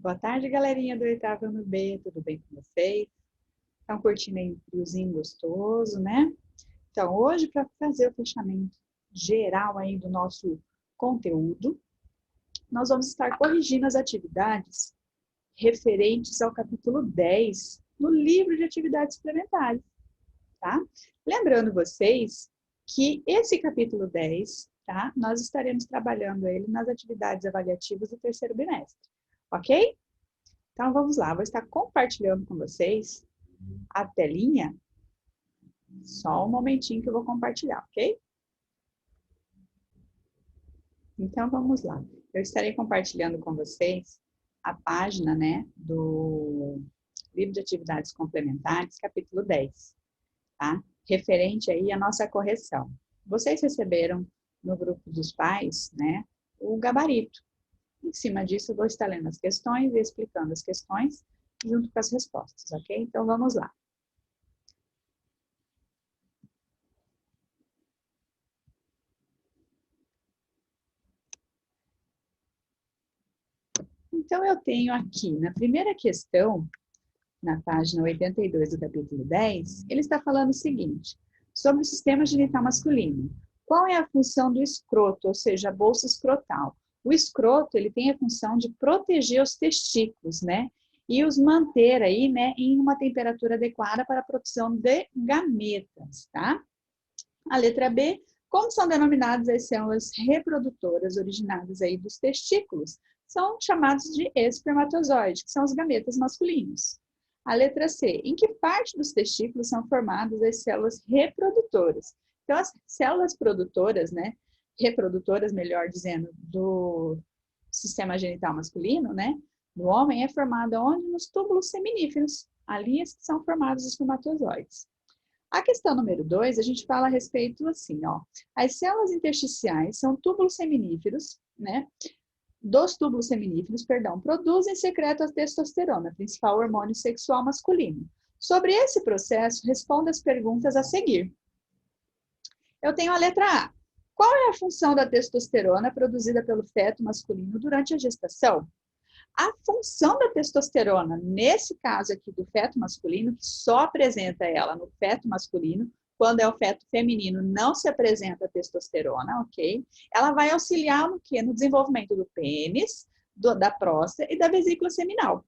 Boa tarde, galerinha do oitavo ano B, tudo bem com vocês? Estão curtindo aí um friozinho gostoso, né? Então, hoje, para fazer o fechamento geral aí do nosso conteúdo, nós vamos estar corrigindo as atividades referentes ao capítulo 10 no livro de atividades suplementares, tá? Lembrando vocês que esse capítulo 10, tá? Nós estaremos trabalhando ele nas atividades avaliativas do terceiro bimestre, ok? Então, vamos lá, vou estar compartilhando com vocês a telinha. Só um momentinho que eu vou compartilhar, ok? Então, vamos lá. Eu estarei compartilhando com vocês a página, né, do livro de atividades complementares, capítulo 10, tá? Referente aí à nossa correção. Vocês receberam no grupo dos pais, né, o gabarito. Em cima disso, eu vou estar lendo as questões e explicando as questões junto com as respostas, ok? Então, vamos lá. Então, eu tenho aqui, na primeira questão, na página 82 do capítulo 10, ele está falando o seguinte, sobre o sistema genital masculino. Qual é a função do escroto, ou seja, a bolsa escrotal? O escroto, ele tem a função de proteger os testículos, né? E os manter aí, né, em uma temperatura adequada para a produção de gametas, tá? A letra B, como são denominadas as células reprodutoras originadas aí dos testículos? São chamados de espermatozoides, que são os gametas masculinos. A letra C, em que parte dos testículos são formadas as células reprodutoras? Então, as células produtoras, né, reprodutoras, melhor dizendo, do sistema genital masculino, né, do homem, é formada onde? Nos túbulos seminíferos, ali é que são formados os espermatozoides. A questão número 2, a gente fala a respeito assim, ó. As células intersticiais são túbulos seminíferos, né? Dos túbulos seminíferos, perdão, produzem e secretam a testosterona, principal hormônio sexual masculino. Sobre esse processo, responda as perguntas a seguir. Eu tenho a letra A. Qual é a função da testosterona produzida pelo feto masculino durante a gestação? A função da testosterona, nesse caso aqui do feto masculino, que só apresenta ela no feto masculino, quando é o feto feminino não se apresenta a testosterona, ok? Ela vai auxiliar no quê? No desenvolvimento do pênis, da próstata e da vesícula seminal.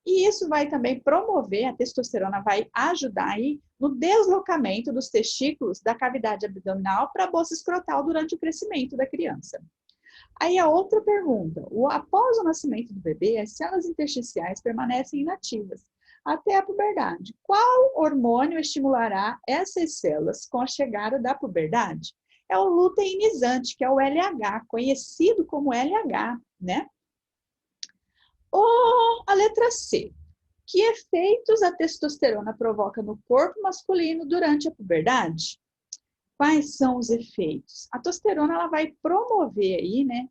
E isso vai também promover, a testosterona vai ajudar aí no deslocamento dos testículos da cavidade abdominal para a bolsa escrotal durante o crescimento da criança. Aí a outra pergunta, após o nascimento do bebê, as células intersticiais permanecem inativas até a puberdade. Qual hormônio estimulará essas células com a chegada da puberdade? É o luteinizante, que é o LH, conhecido como LH, né? Ou a letra C. Que efeitos a testosterona provoca no corpo masculino durante a puberdade? Quais são os efeitos? A testosterona ela vai promover aí, né,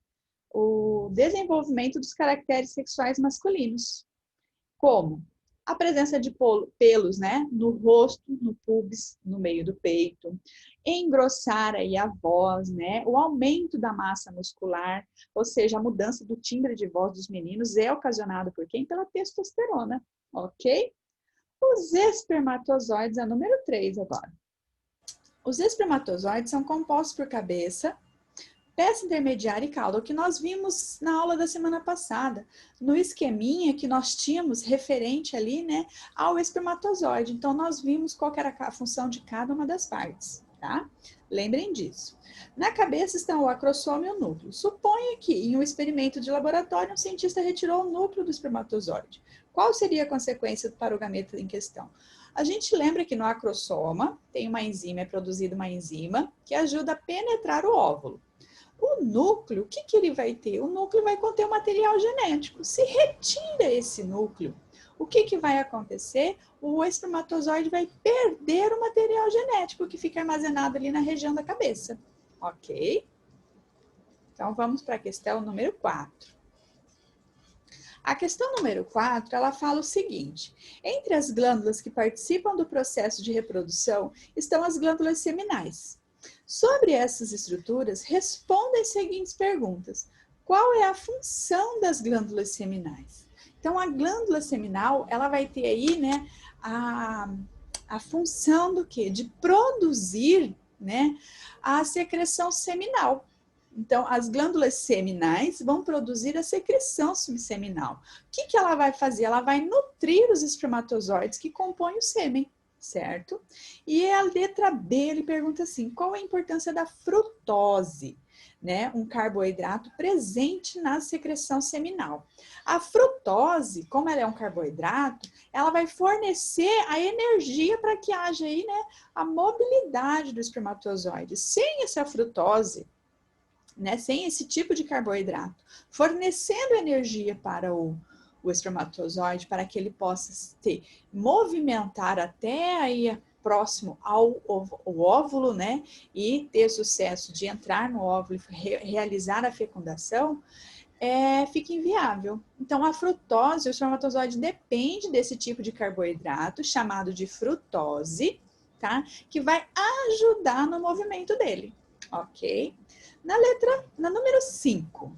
o desenvolvimento dos caracteres sexuais masculinos. Como? A presença de pelos, né, no rosto, no pubis, no meio do peito, engrossar aí a voz, né, o aumento da massa muscular, ou seja, a mudança do timbre de voz dos meninos é ocasionado por quem? Pela testosterona, ok? Os espermatozoides, a número 3 agora. Os espermatozoides são compostos por cabeça, peça intermediária e cauda, o que nós vimos na aula da semana passada, no esqueminha que nós tínhamos referente ali, né, ao espermatozoide. Então, nós vimos qual era a função de cada uma das partes, tá? Lembrem disso. Na cabeça estão o acrossoma e o núcleo. Suponha que, em um experimento de laboratório, um cientista retirou o núcleo do espermatozoide. Qual seria a consequência para o gameta em questão? A gente lembra que no acrossoma tem uma enzima, é produzida uma enzima que ajuda a penetrar o óvulo. O núcleo, o que ele vai ter? O núcleo vai conter o material genético. Se retira esse núcleo, o que vai acontecer? O espermatozoide vai perder o material genético que fica armazenado ali na região da cabeça. Ok? Então, vamos para a questão número 4. A questão número 4, ela fala o seguinte: entre as glândulas que participam do processo de reprodução estão as glândulas seminais. Sobre essas estruturas, responda as seguintes perguntas. qual é a função das glândulas seminais? Então, a glândula seminal, ela vai ter aí, né, a função do quê? De produzir, né, a secreção seminal. Então, as glândulas seminais vão produzir a secreção seminal. O que ela vai fazer? Ela vai nutrir os espermatozoides que compõem o sêmen, certo? E a letra B, ele pergunta assim, qual a importância da frutose? Né, um carboidrato presente na secreção seminal. A frutose, como ela é um carboidrato, ela vai fornecer a energia para que haja aí, né, a mobilidade do espermatozoide. Sem essa frutose, né, sem esse tipo de carboidrato, fornecendo energia para o espermatozoide, para que ele possa movimentar até aí próximo ao óvulo, né, e ter sucesso de entrar no óvulo e realizar a fecundação, fica inviável. Então, a frutose, o espermatozoide depende desse tipo de carboidrato, chamado de frutose, tá? Que vai ajudar no movimento dele, ok? Na número 5,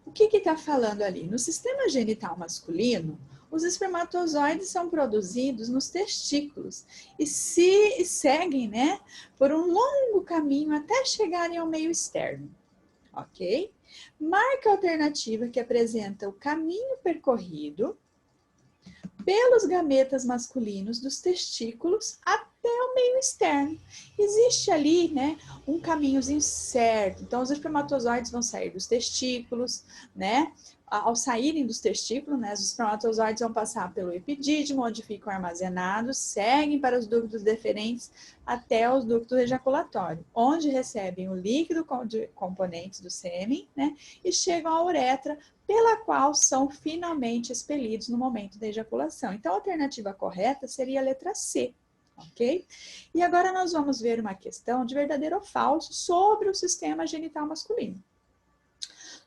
o que está falando ali? No sistema genital masculino, os espermatozoides são produzidos nos testículos e seguem, né, por um longo caminho até chegarem ao meio externo, ok? Marca a alternativa que apresenta o caminho percorrido pelos gametas masculinos dos testículos até o meio externo. Existe ali, né, um caminhozinho certo. Então, os espermatozoides vão sair dos testículos, né? Ao saírem dos testículos, né, os espermatozoides vão passar pelo epidídimo, onde ficam armazenados, seguem para os ductos deferentes até os ductos ejaculatórios, onde recebem o líquido de componentes do sêmen, né, e chegam à uretra, pela qual são finalmente expelidos no momento da ejaculação. Então, a alternativa correta seria a letra C, ok? E agora nós vamos ver uma questão de verdadeiro ou falso sobre o sistema genital masculino.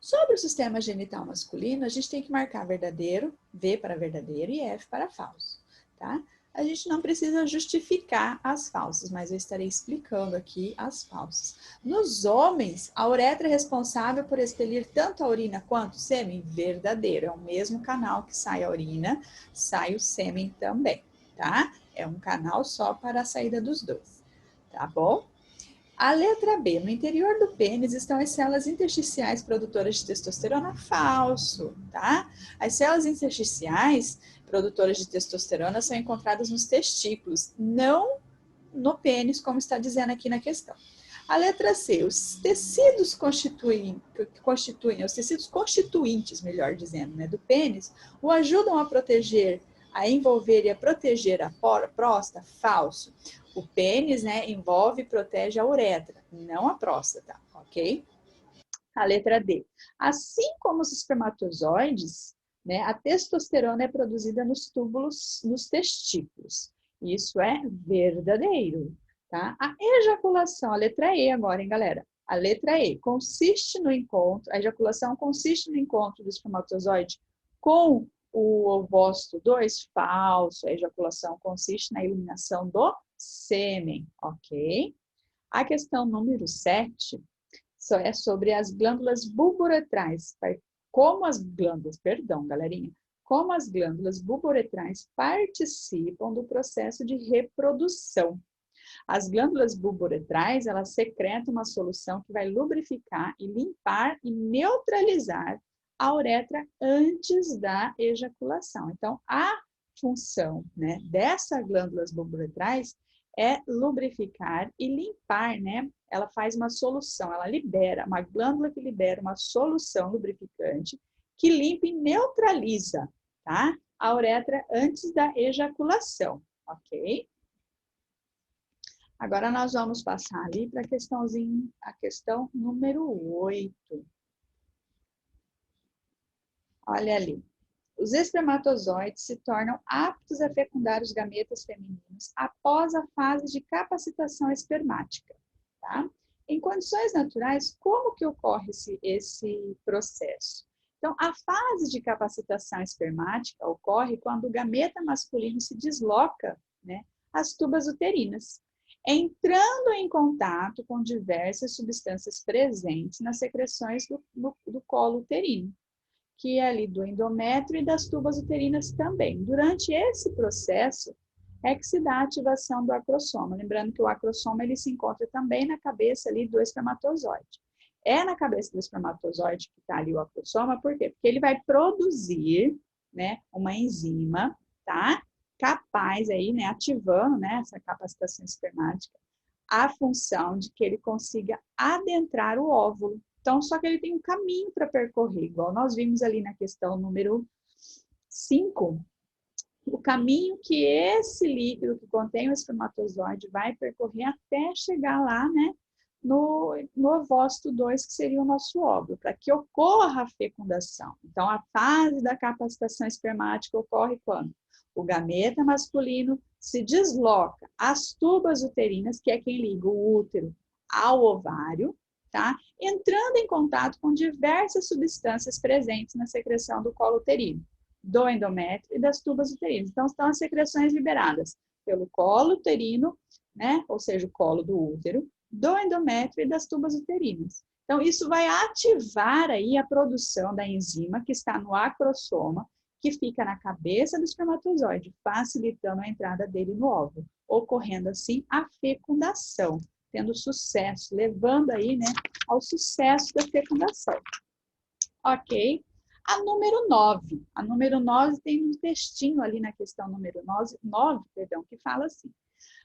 Sobre o sistema genital masculino, a gente tem que marcar verdadeiro, V para verdadeiro e F para falso, tá? A gente não precisa justificar as falsas, mas eu estarei explicando aqui as falsas. Nos homens, a uretra é responsável por expelir tanto a urina quanto o sêmen? Verdadeiro, é o mesmo canal que sai a urina, sai o sêmen também, tá? É um canal só para a saída dos dois, tá bom? A letra B, no interior do pênis estão as células intersticiais produtoras de testosterona. Falso, tá? As células intersticiais produtoras de testosterona são encontradas nos testículos, não no pênis, como está dizendo aqui na questão. A letra C, os tecidos os tecidos constituintes, melhor dizendo, né, do pênis, o ajudam a proteger, a envolver e a proteger a próstata. Falso. O pênis, né, envolve e protege a uretra, não a próstata, ok? A letra D. Assim como os espermatozoides, né, a testosterona é produzida nos túbulos, nos testículos. Isso é verdadeiro, tá? A ejaculação, a letra E agora, hein, galera? A letra E consiste no encontro, a ejaculação consiste no encontro do espermatozoide com o ovócito 2, falso. A ejaculação consiste na eliminação do sêmen, ok? A questão número 7 é sobre as glândulas bulbouretrais. Como as glândulas, perdão, galerinha, como as glândulas bulbouretrais participam do processo de reprodução. As glândulas bulbouretrais, elas secretam uma solução que vai lubrificar e limpar e neutralizar a uretra antes da ejaculação. Então, a função, né, dessas glândulas bulbouretrais é lubrificar e limpar, né? Ela faz uma solução, ela libera, uma glândula que libera uma solução lubrificante que limpa e neutraliza, tá? A uretra antes da ejaculação, ok? Agora nós vamos passar ali para a questão número 8. Olha ali. Os espermatozoides se tornam aptos a fecundar os gametas femininos após a fase de capacitação espermática, tá? Em condições naturais, como que ocorre esse processo? Então, a fase de capacitação espermática ocorre quando o gameta masculino se desloca, né, às tubas uterinas. entrando em contato com diversas substâncias presentes nas secreções do colo uterino, que é ali do endométrio e das tubas uterinas também. Durante esse processo é que se dá a ativação do acrossoma. Lembrando que o acrossoma ele se encontra também na cabeça ali do espermatozoide. É na cabeça do espermatozoide que está ali o acrossoma, por quê? Porque ele vai produzir, né, uma enzima, tá? Capaz aí, né, ativando, né, essa capacitação espermática, a função de que ele consiga adentrar o óvulo. Então, só que ele tem um caminho para percorrer, igual nós vimos ali na questão número 5, o caminho que esse líquido que contém o espermatozoide vai percorrer até chegar lá, né, no ovócito 2, que seria o nosso óvulo, para que ocorra a fecundação. Então, a fase da capacitação espermática ocorre quando o gameta masculino se desloca às tubas uterinas, que é quem liga o útero ao ovário, tá? Entrando em contato com diversas substâncias presentes na secreção do colo uterino, do endométrio e das tubas uterinas. Então, estão as secreções liberadas pelo colo uterino, né? Ou seja, o colo do útero, do endométrio e das tubas uterinas. Então, isso vai ativar aí a produção da enzima que está no acrossoma, que fica na cabeça do espermatozoide, facilitando a entrada dele no óvulo, ocorrendo assim a fecundação, tendo sucesso, levando aí, né, ao sucesso da fecundação. Ok? A número 9. A número 9 tem um textinho ali na questão número 9, que fala assim: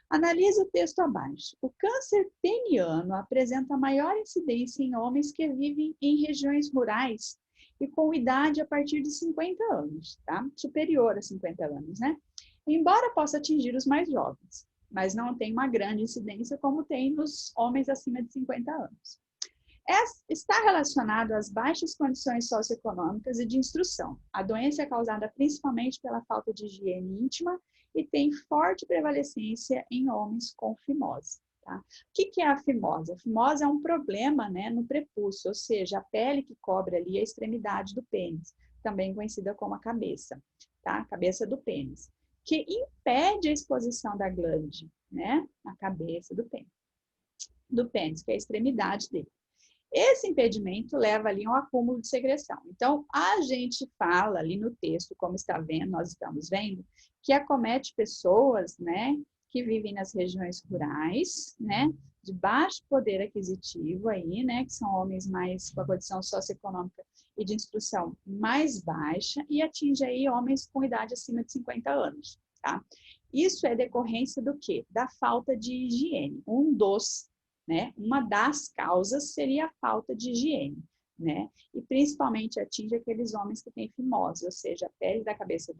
analise o texto abaixo. O câncer peniano apresenta maior incidência em homens que vivem em regiões rurais e com idade a partir de 50 anos, tá? Superior a 50 anos, né? Embora possa atingir os mais jovens, mas não tem uma grande incidência como tem nos homens acima de 50 anos. Está relacionado às baixas condições socioeconômicas e de instrução. A doença é causada principalmente pela falta de higiene íntima e tem forte prevalecência em homens com fimose. Tá? O que é a fimose? A fimose é um problema, né, no prepúcio, ou seja, a pele que cobre ali a extremidade do pênis, também conhecida como a cabeça, tá? A cabeça do pênis, que impede a exposição da glande, né, na cabeça do pênis, que é a extremidade dele. Esse impedimento leva ali a um acúmulo de secreção. Então, a gente fala ali no texto, como está vendo, nós estamos vendo, que acomete pessoas, né, que vivem nas regiões rurais, né, de baixo poder aquisitivo aí, né, que são homens mais com a condição socioeconômica e de instrução mais baixa, e atinge aí homens com idade acima de 50 anos, tá? Isso é decorrência do quê? Da falta de higiene. Né? Uma das causas seria a falta de higiene, né? E principalmente atinge aqueles homens que têm fimose, ou seja, a pele da cabeça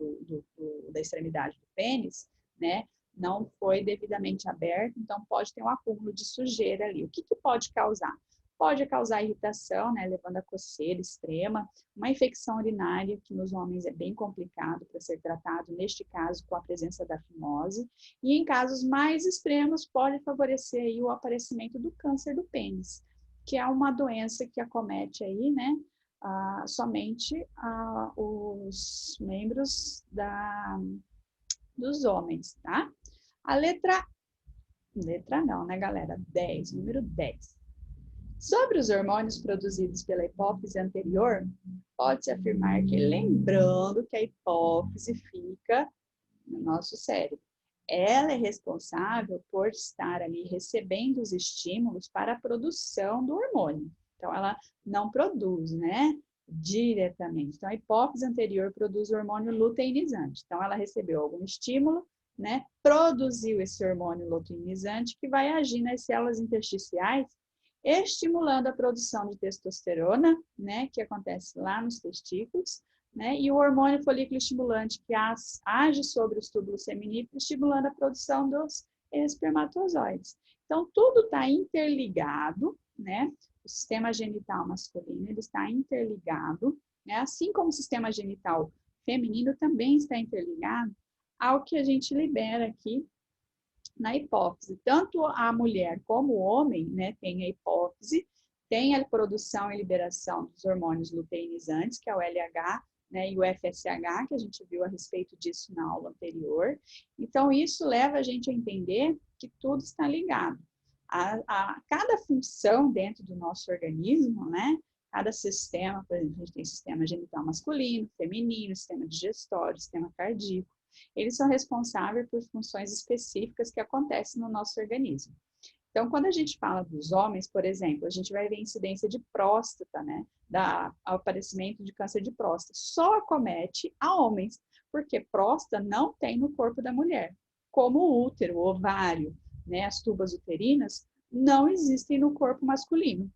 da extremidade do pênis, né? Não foi devidamente aberta, então pode ter um acúmulo de sujeira ali. O que pode causar? Pode causar irritação, né, levando a coceira extrema, uma infecção urinária, que nos homens é bem complicado para ser tratado, neste caso, com a presença da fimose, e em casos mais extremos, pode favorecer aí o aparecimento do câncer do pênis, que é uma doença que acomete aí, né, somente os membros dos homens, tá? A letra não, né, galera? 10, número 10. Sobre os hormônios produzidos pela hipófise anterior, pode-se afirmar que, lembrando que a hipófise fica no nosso cérebro, ela é responsável por estar ali recebendo os estímulos para a produção do hormônio. Então, ela não produz, né, diretamente. Então, a hipófise anterior produz o hormônio luteinizante. Então, ela recebeu algum estímulo, né, produziu esse hormônio luteinizante que vai agir nas células intersticiais, estimulando a produção de testosterona, né, que acontece lá nos testículos, né, e o hormônio folículo estimulante, que age sobre os túbulos seminíferos, estimulando a produção dos espermatozoides. Então, tudo está interligado, né? O sistema genital masculino ele está interligado, né? Assim como o sistema genital feminino também está interligado ao que a gente libera aqui na hipófise. Tanto a mulher como o homem, né, tem a hipófise, tem a produção e liberação dos hormônios luteinizantes, que é o LH, né, e o FSH, que a gente viu a respeito disso na aula anterior. Então, isso leva a gente a entender que tudo está ligado. A cada função dentro do nosso organismo, né, cada sistema, por exemplo, a gente tem sistema genital masculino, feminino, sistema digestório, sistema cardíaco, eles são responsáveis por funções específicas que acontecem no nosso organismo. Então, quando a gente fala dos homens, por exemplo, a gente vai ver incidência de próstata, né? Aparecimento de câncer de próstata. Só acomete a homens, porque próstata não tem no corpo da mulher. Como o útero, o ovário, né? As tubas uterinas não existem no corpo masculino.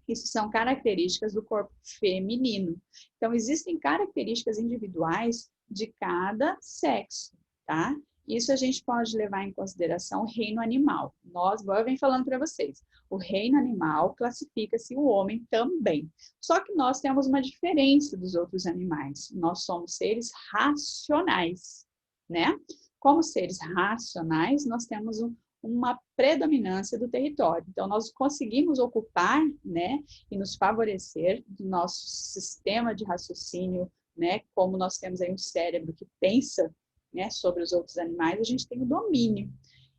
Isso são características do corpo feminino. Então, existem características individuais de cada sexo, tá? Isso a gente pode levar em consideração o reino animal. Eu venho falando para vocês, o reino animal classifica-se o homem também. Só que nós temos uma diferença dos outros animais. Nós somos seres racionais, né? Como seres racionais, nós temos uma predominância do território. Então, nós conseguimos ocupar, né, e nos favorecer do nosso sistema de raciocínio, né, como nós temos aí um cérebro que pensa, né, sobre os outros animais, a gente tem o domínio.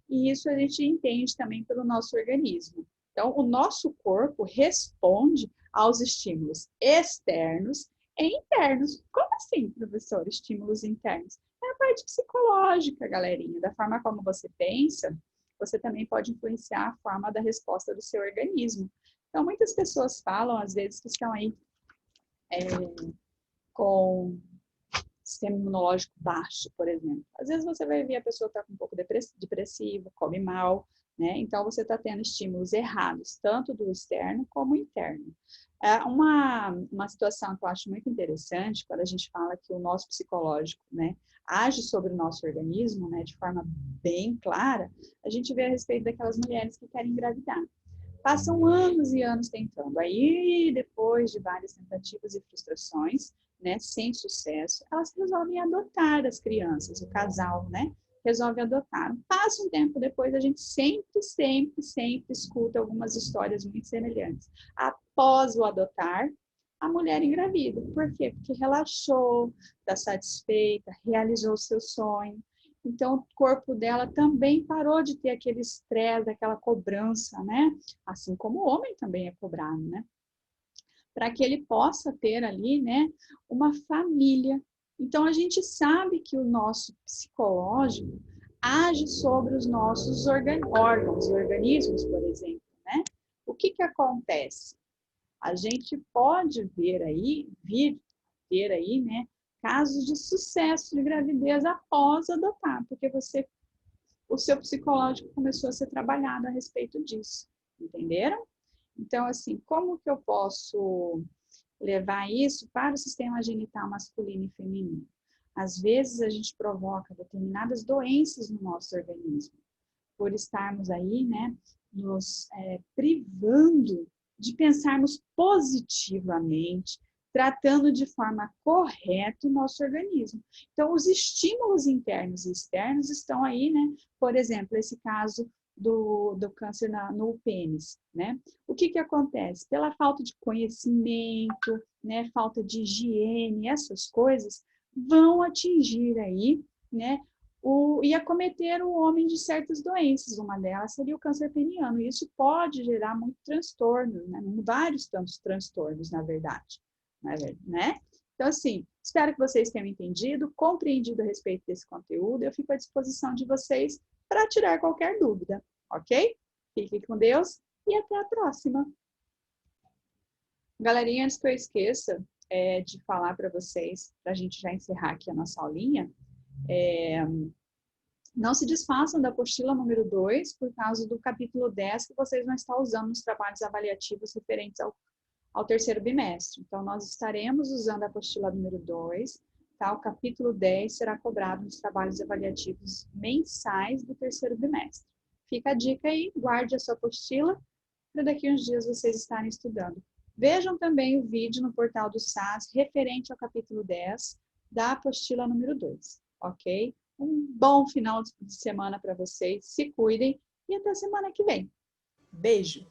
E isso a gente entende também pelo nosso organismo. Então, o nosso corpo responde aos estímulos externos e internos. Como assim, professor, estímulos internos? É a parte psicológica, galerinha, da forma como você pensa, você também pode influenciar a forma da resposta do seu organismo. Então, muitas pessoas falam, às vezes, que estão aí com sistema imunológico baixo, por exemplo. Às vezes você vai ver a pessoa está com um pouco depressiva, come mal, né? Então você está tendo estímulos errados, tanto do externo como interno. Uma situação que eu acho muito interessante, quando a gente fala que o nosso psicológico, né, age sobre o nosso organismo, né, de forma bem clara, a gente vê a respeito daquelas mulheres que querem engravidar. Passam anos e anos tentando. Aí, depois de várias tentativas e frustrações, né, sem sucesso, elas resolvem adotar as crianças, o casal, né, resolve adotar. Passa um tempo depois, a gente sempre escuta algumas histórias muito semelhantes. Após o adotar, a mulher engravida. Por quê? Porque relaxou, está satisfeita, realizou o seu sonho. Então, o corpo dela também parou de ter aquele estresse, aquela cobrança, né? Assim como o homem também é cobrado, né? Para que ele possa ter ali, né, uma família. Então, a gente sabe que o nosso psicológico age sobre os nossos órgãos e organismos, por exemplo, né? O que acontece? A gente pode vir ter aí, né, casos de sucesso de gravidez após adotar, porque o seu psicológico começou a ser trabalhado a respeito disso, entenderam? Então, assim, como que eu posso levar isso para o sistema genital masculino e feminino? Às vezes a gente provoca determinadas doenças no nosso organismo, por estarmos aí, né, nos privando de pensarmos positivamente, tratando de forma correta o nosso organismo. Então, os estímulos internos e externos estão aí, né? Por exemplo, esse caso do câncer no pênis, né? O que acontece? Pela falta de conhecimento, né? Falta de higiene, essas coisas vão atingir aí, né? E acometer o homem de certas doenças. Uma delas seria o câncer peniano. E isso pode gerar muito transtorno, né? Vários tantos transtornos, na verdade. Né? Então, assim, espero que vocês tenham entendido, compreendido a respeito desse conteúdo. Eu fico à disposição de vocês para tirar qualquer dúvida, ok? Fiquem com Deus e até a próxima. Galerinha, antes que eu esqueça de falar para vocês, para a gente já encerrar aqui a nossa aulinha, não se desfaçam da apostila número 2 por causa do capítulo 10 que vocês vão estar usando nos trabalhos avaliativos referentes ao terceiro bimestre. Então, nós estaremos usando a apostila número 2, tá? O capítulo 10 será cobrado nos trabalhos avaliativos mensais do terceiro bimestre. Fica a dica aí, guarde a sua apostila para daqui uns dias vocês estarem estudando. Vejam também o vídeo no portal do SAS referente ao capítulo 10 da apostila número 2, ok? Um bom final de semana para vocês, se cuidem e até semana que vem. Beijo!